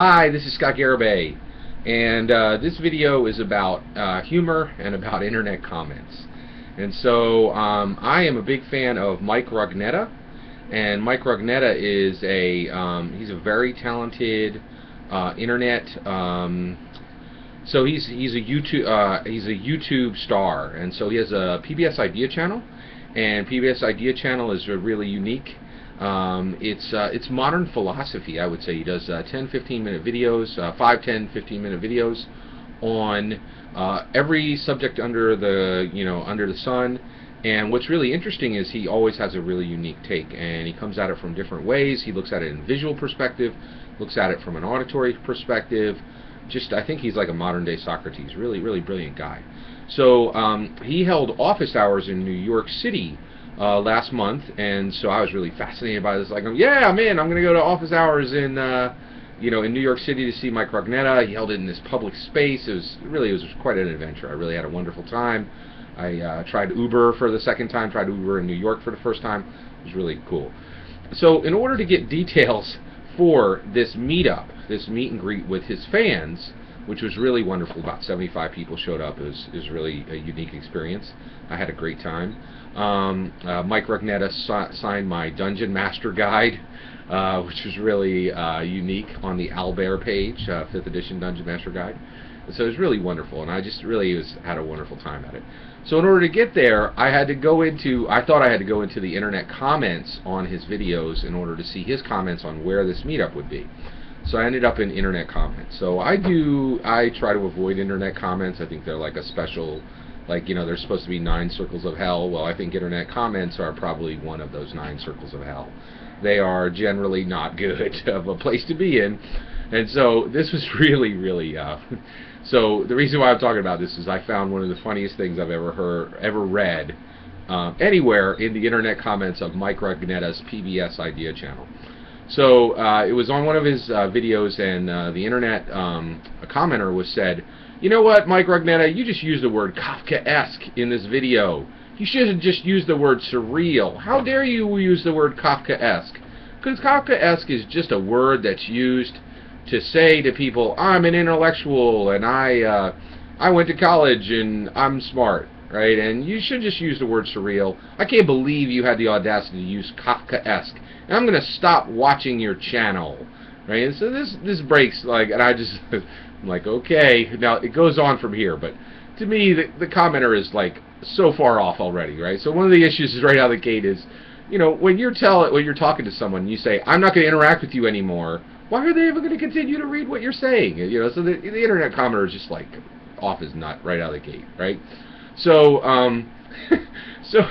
Hi, this is Scott Garibay, and this video is about humor and about internet comments. And so I am a big fan of Mike Rugnetta, and Mike Rugnetta is he's a very talented internet. So he's a YouTube star, and so he has a PBS Idea channel, and PBS Idea channel is really unique. It's modern philosophy, I would say. He does 10-15 minute videos, 5-10-15 minute videos on every subject under the sun. And what's really interesting is he always has a really unique take, and he comes at it from different ways. He looks at it in visual perspective, looks at it from an auditory perspective. I think he's like a modern day Socrates. Really, really brilliant guy. So he held office hours in New York City last month, and so I was really fascinated by this. Like, yeah, I'm in. I'm going to go to office hours in in New York City to see Mike Rugnetta. He held it in this public space. It was quite an adventure. I really had a wonderful time. I tried Uber for the second time. Tried Uber in New York for the first time. It was really cool. So, in order to get details for this meetup, this meet and greet with his fans, which was really wonderful. About 75 people showed up. It was really a unique experience. I had a great time. Mike Rugnetta signed my Dungeon Master Guide, which was really unique, on the Owlbear page, 5th edition Dungeon Master Guide. So it was really wonderful, and I just really had a wonderful time at it. So in order to get there, I thought I had to go into the internet comments on his videos in order to see his comments on where this meetup would be. So I ended up in internet comments. So I try to avoid internet comments. I think they're like a special, there's supposed to be 9 circles of hell. Well, I think internet comments are probably one of those 9 circles of hell. They are generally not good of a place to be in. And so this was really, really, so the reason why I'm talking about this is I found one of the funniest things I've ever read anywhere in the internet comments of Mike Rugnetta's PBS Idea channel. So it was on one of his videos, and the internet a commenter said, "You know what, Mike Rugnetta, you just used the word Kafkaesque in this video. You should have just used the word surreal. How dare you use the word Kafkaesque? Because Kafkaesque is just a word that's used to say to people, I'm an intellectual, and I went to college, and I'm smart, right? And you should just use the word surreal. I can't believe you had the audacity to use Kafkaesque, and I'm going to stop watching your channel." Right? And so this breaks, and I just, I'm like, okay. Now, it goes on from here, but to me, the commenter is, so far off already, right? So one of the issues is right out of the gate is, when you're talking to someone, you say, I'm not going to interact with you anymore, why are they ever going to continue to read what you're saying? So the internet commenter is just, off his nut right out of the gate, right? So, so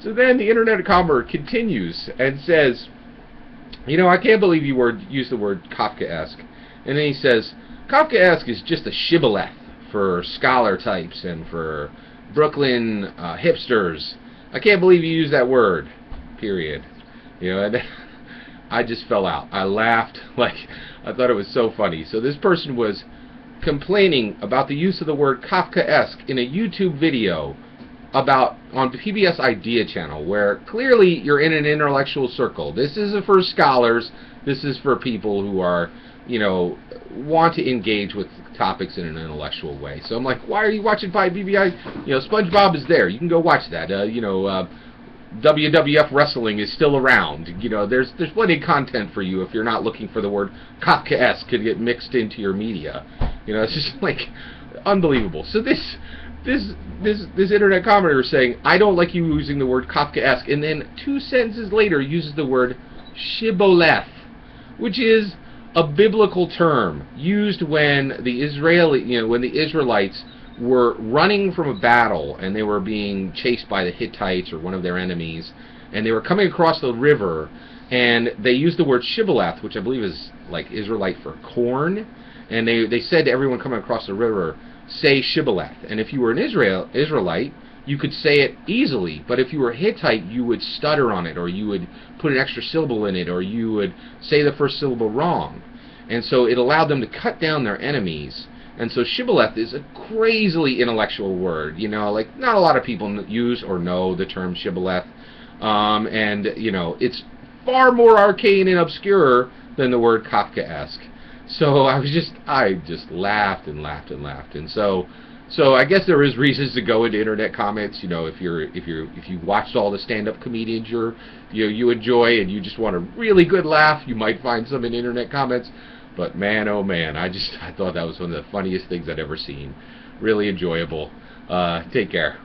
then the internet commenter continues and says, I can't believe you used the word Kafkaesque. And then he says, Kafkaesque is just a shibboleth for scholar types and for Brooklyn hipsters. I can't believe you used that word, period. And I just fell out. I laughed, I thought it was so funny. So this person was complaining about the use of the word Kafkaesque in a YouTube video on PBS Idea channel, where clearly you're in an intellectual circle. This isn't for scholars. This is for people who are, want to engage with topics in an intellectual way. So I'm like, why are you watching PBS? SpongeBob is there. You can go watch that. WWF wrestling is still around. There's plenty of content for you if you're not looking for the word Kafkaesque to get mixed into your media. It's just unbelievable. So this internet commenter is saying, I don't like you using the word Kafkaesque, and then 2 sentences later uses the word Shibboleth, which is a biblical term used when the Israelites were running from a battle, and they were being chased by the Hittites or one of their enemies, and they were coming across the river, and they used the word Shibboleth, which I believe is Israelite for corn, and they said to everyone coming across the river, say Shibboleth. And if you were an Israelite, you could say it easily, but if you were Hittite, you would stutter on it, or you would put an extra syllable in it, or you would say the first syllable wrong. And so it allowed them to cut down their enemies. And so Shibboleth is a crazily intellectual word. Not a lot of people use or know the term Shibboleth. And it's far more arcane and obscure than the word Kafkaesque. So I just laughed and laughed and laughed, and so I guess there is reasons to go into internet comments. You know, if you watched all the stand-up comedians you enjoy, and you just want a really good laugh, you might find some in internet comments. But man, oh man, I thought that was one of the funniest things I'd ever seen. Really enjoyable. Take care.